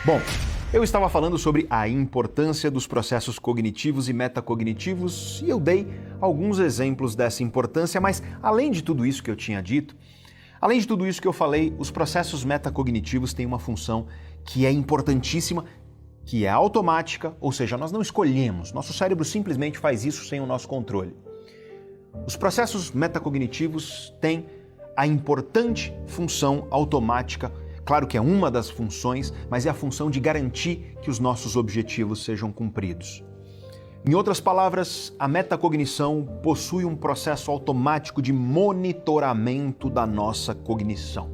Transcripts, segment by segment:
Bom, eu estava falando sobre a importância dos processos cognitivos e metacognitivos e eu dei alguns exemplos dessa importância, mas além de tudo isso que eu tinha dito, além de tudo isso que eu falei, os processos metacognitivos têm uma função que é importantíssima, que é automática, ou seja, nós não escolhemos, nosso cérebro simplesmente faz isso sem o nosso controle. Os processos metacognitivos têm a importante função automática. Claro que é uma das funções, mas é a função de garantir que os nossos objetivos sejam cumpridos. Em outras palavras, a metacognição possui um processo automático de monitoramento da nossa cognição.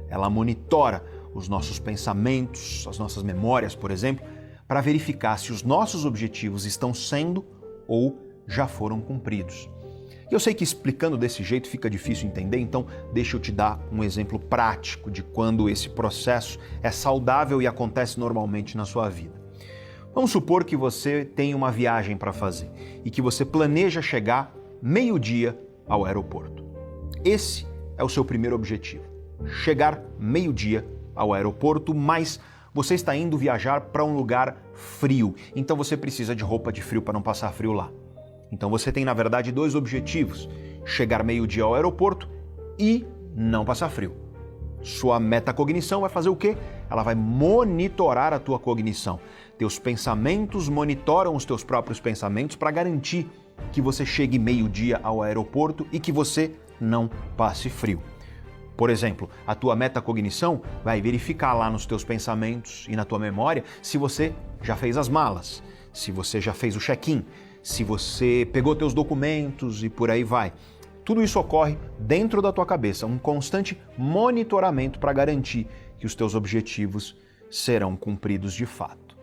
Ela monitora os nossos pensamentos, as nossas memórias, por exemplo, para verificar se os nossos objetivos estão sendo ou já foram cumpridos. Eu sei que explicando desse jeito fica difícil entender, então deixa eu te dar um exemplo prático de quando esse processo é saudável e acontece normalmente na sua vida. Vamos supor que você tem uma viagem para fazer e que você planeja chegar meio-dia ao aeroporto. Esse é o seu primeiro objetivo, chegar meio-dia ao aeroporto, mas você está indo viajar para um lugar frio, então você precisa de roupa de frio para não passar frio lá. Então você tem, na verdade, dois objetivos: chegar meio-dia ao aeroporto e não passar frio. Sua metacognição vai fazer o quê? Ela vai monitorar a tua cognição. Teus pensamentos monitoram os teus próprios pensamentos para garantir que você chegue meio-dia ao aeroporto e que você não passe frio. Por exemplo, a tua metacognição vai verificar lá nos teus pensamentos e na tua memória se você já fez as malas, se você já fez o check-in, se você pegou teus documentos e por aí vai. Tudo isso ocorre dentro da tua cabeça, um constante monitoramento para garantir que os teus objetivos serão cumpridos de fato.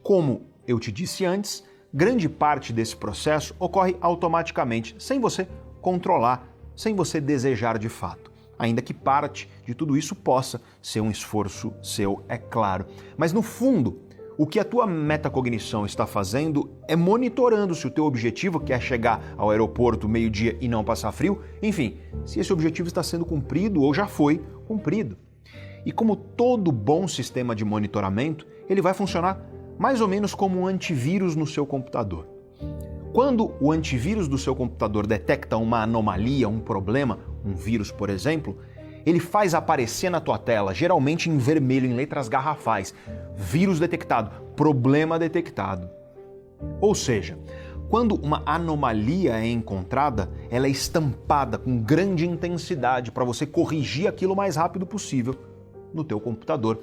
Como eu te disse antes, grande parte desse processo ocorre automaticamente, sem você controlar, sem você desejar de fato. Ainda que parte de tudo isso possa ser um esforço seu, é claro. Mas no fundo, o que a tua metacognição está fazendo é monitorando se o teu objetivo, que é chegar ao aeroporto meio-dia e não passar frio, enfim, se esse objetivo está sendo cumprido ou já foi cumprido. E como todo bom sistema de monitoramento, ele vai funcionar mais ou menos como um antivírus no seu computador. Quando o antivírus do seu computador detecta uma anomalia, um problema, um vírus, por exemplo, ele faz aparecer na tua tela, geralmente em vermelho, em letras garrafais: vírus detectado, problema detectado. Ou seja, quando uma anomalia é encontrada, ela é estampada com grande intensidade para você corrigir aquilo o mais rápido possível no teu computador.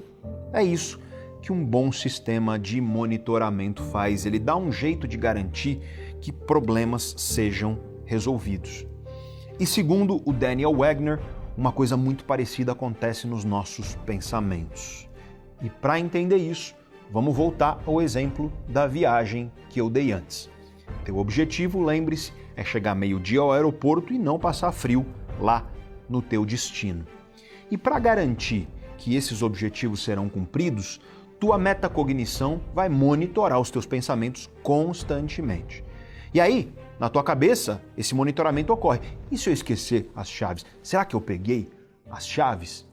É isso que um bom sistema de monitoramento faz. Ele dá um jeito de garantir que problemas sejam resolvidos. E segundo o Daniel Wegner, uma coisa muito parecida acontece nos nossos pensamentos. E para entender isso, vamos voltar ao exemplo da viagem que eu dei antes. Teu objetivo, lembre-se, é chegar meio-dia ao aeroporto e não passar frio lá no teu destino. E para garantir que esses objetivos serão cumpridos, tua metacognição vai monitorar os teus pensamentos constantemente. E aí, na tua cabeça, esse monitoramento ocorre. E se eu esquecer as chaves? Será que eu peguei as chaves?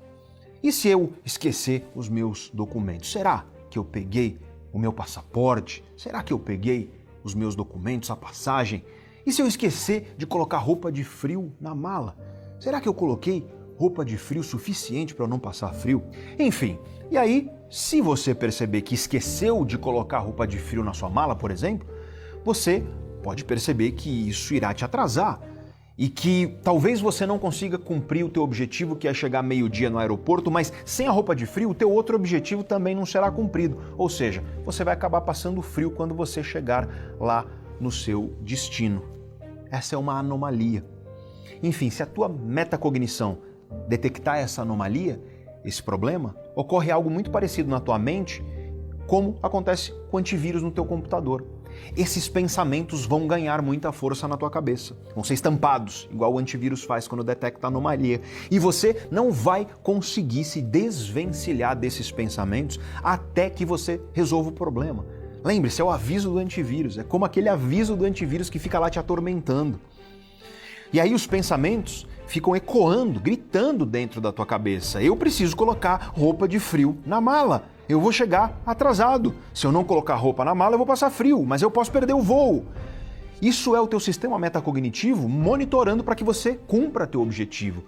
E se eu esquecer os meus documentos? Será que eu peguei o meu passaporte? Será que eu peguei os meus documentos, a passagem? E se eu esquecer de colocar roupa de frio na mala? Será que eu coloquei roupa de frio suficiente para eu não passar frio? Enfim, e aí, se você perceber que esqueceu de colocar roupa de frio na sua mala, por exemplo, você pode perceber que isso irá te atrasar e que talvez você não consiga cumprir o teu objetivo, que é chegar meio-dia no aeroporto, mas sem a roupa de frio, o teu outro objetivo também não será cumprido. Ou seja, você vai acabar passando frio quando você chegar lá no seu destino. Essa é uma anomalia. Enfim, se a tua metacognição detectar essa anomalia, esse problema, ocorre algo muito parecido na tua mente, como acontece com o antivírus no teu computador. Esses pensamentos vão ganhar muita força na tua cabeça, vão ser estampados, igual o antivírus faz quando detecta a anomalia. E você não vai conseguir se desvencilhar desses pensamentos até que você resolva o problema. Lembre-se, é o aviso do antivírus, é como aquele aviso do antivírus que fica lá te atormentando. E aí os pensamentos ficam ecoando, gritando dentro da tua cabeça: eu preciso colocar roupa de frio na mala. eu vou chegar atrasado. Se eu não colocar roupa na mala, eu vou passar frio, mas eu posso perder o voo. Isso é o teu sistema metacognitivo monitorando para que você cumpra teu objetivo.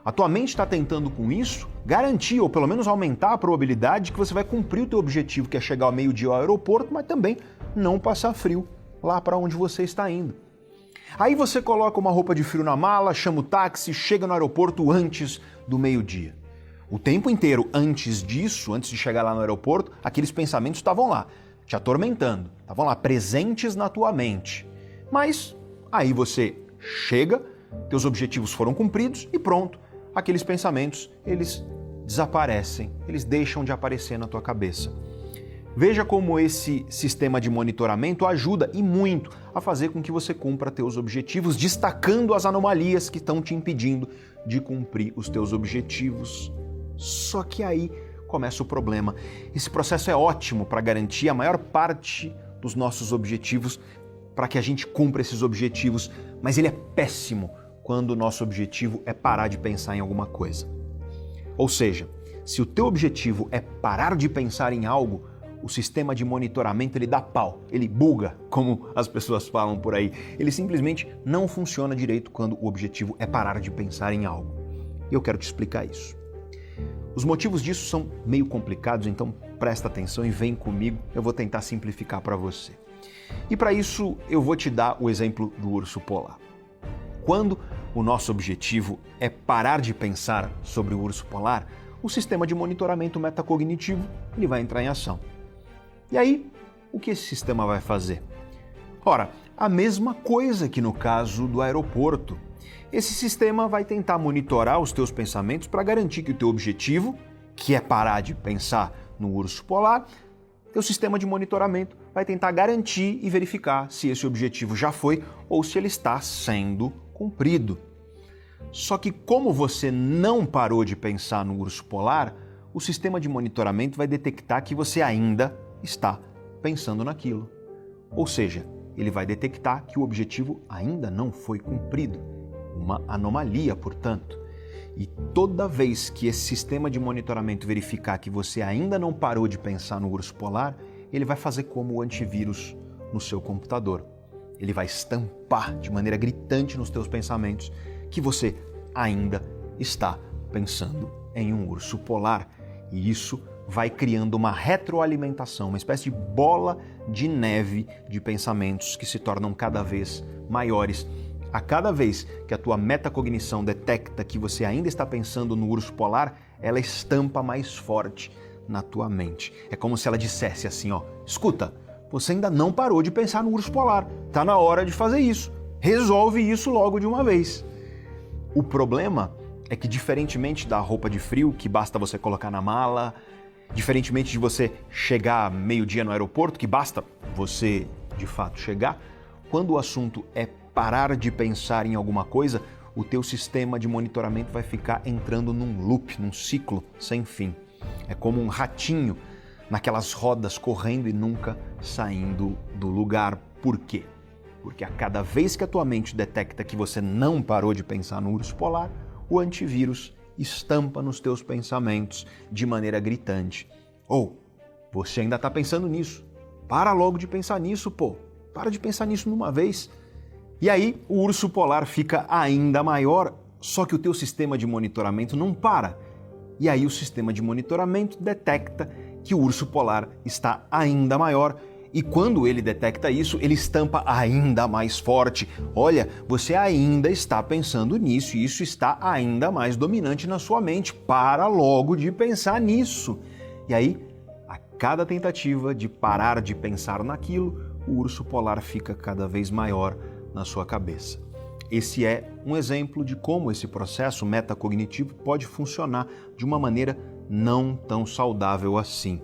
A tua mente está tentando com isso garantir, ou pelo menos aumentar a probabilidade de que você vai cumprir o teu objetivo, que é chegar ao meio-dia ao aeroporto, mas também não passar frio lá para onde você está indo. Aí você coloca uma roupa de frio na mala, chama o táxi, chega no aeroporto antes do meio-dia. O tempo inteiro antes disso, antes de chegar lá no aeroporto, aqueles pensamentos estavam lá, te atormentando, estavam lá presentes na tua mente. Mas aí você chega, teus objetivos foram cumpridos e pronto. Aqueles pensamentos, eles desaparecem, eles deixam de aparecer na tua cabeça. Veja como esse sistema de monitoramento ajuda e muito a fazer com que você cumpra teus objetivos, destacando as anomalias que estão te impedindo de cumprir os teus objetivos. Só que aí começa o problema. Esse processo é ótimo para garantir a maior parte dos nossos objetivos, para que a gente cumpra esses objetivos, mas ele é péssimo quando o nosso objetivo é parar de pensar em alguma coisa. Ou seja, se o teu objetivo é parar de pensar em algo, o sistema de monitoramento ele dá pau, ele buga, como as pessoas falam por aí. Ele simplesmente não funciona direito quando o objetivo é parar de pensar em algo. E eu quero te explicar isso. Os motivos disso são meio complicados, então presta atenção e vem comigo, eu vou tentar simplificar para você. E para isso eu vou te dar o exemplo do urso polar. Quando o nosso objetivo é parar de pensar sobre o urso polar, o sistema de monitoramento metacognitivo ele vai entrar em ação. E aí, o que esse sistema vai fazer? Ora, a mesma coisa que no caso do aeroporto. Esse sistema vai tentar monitorar os teus pensamentos para garantir que o teu objetivo, que é parar de pensar no urso polar, teu sistema de monitoramento vai tentar garantir e verificar se esse objetivo já foi ou se ele está sendo cumprido. Só que como você não parou de pensar no urso polar, o sistema de monitoramento vai detectar que você ainda está pensando naquilo. Ou seja, ele vai detectar que o objetivo ainda não foi cumprido. Uma anomalia, portanto. E toda vez que esse sistema de monitoramento verificar que você ainda não parou de pensar no urso polar, ele vai fazer como o antivírus no seu computador. Ele vai estampar de maneira gritante nos teus pensamentos que você ainda está pensando em um urso polar. E isso vai criando uma retroalimentação, uma espécie de bola de neve de pensamentos que se tornam cada vez maiores. A cada vez que a tua metacognição detecta que você ainda está pensando no urso polar, ela estampa mais forte na tua mente. É como se ela dissesse assim, ó, escuta, você ainda não parou de pensar no urso polar, tá na hora de fazer isso, resolve isso logo de uma vez. O problema é que, diferentemente da roupa de frio, que basta você colocar na mala, diferentemente de você chegar meio-dia no aeroporto, que basta você, de fato, chegar, quando o assunto é parar de pensar em alguma coisa, o teu sistema de monitoramento vai ficar entrando num loop, num ciclo sem fim. É como um ratinho naquelas rodas correndo e nunca saindo do lugar. Por quê? Porque a cada vez que a tua mente detecta que você não parou de pensar no urso polar, o antivírus estampa nos teus pensamentos de maneira gritante. Ou, você ainda está pensando nisso. Para logo de pensar nisso, pô. Para de pensar nisso numa vez. E aí, o urso polar fica ainda maior, só que o teu sistema de monitoramento não para. E aí o sistema de monitoramento detecta que o urso polar está ainda maior. E quando ele detecta isso, ele estampa ainda mais forte. Olha, você ainda está pensando nisso e isso está ainda mais dominante na sua mente. Para logo de pensar nisso. E aí, a cada tentativa de parar de pensar naquilo, o urso polar fica cada vez maior na sua cabeça. Esse é um exemplo de como esse processo metacognitivo pode funcionar de uma maneira não tão saudável assim.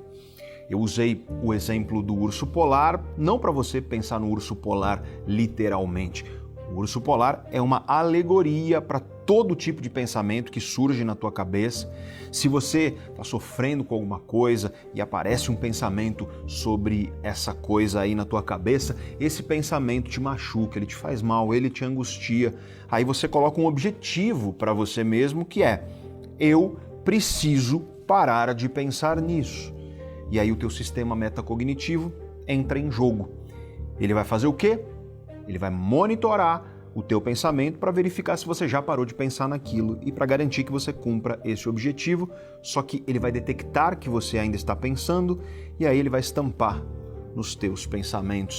Eu usei o exemplo do urso polar, não para você pensar no urso polar literalmente. O urso polar é uma alegoria para todo tipo de pensamento que surge na tua cabeça. Se você está sofrendo com alguma coisa e aparece um pensamento sobre essa coisa aí na tua cabeça, esse pensamento te machuca, ele te faz mal, ele te angustia. Aí você coloca um objetivo para você mesmo que é: eu preciso parar de pensar nisso. E aí o teu sistema metacognitivo entra em jogo. Ele vai fazer o quê? Ele vai monitorar o teu pensamento para verificar se você já parou de pensar naquilo e para garantir que você cumpra esse objetivo, só que ele vai detectar que você ainda está pensando e aí ele vai estampar nos teus pensamentos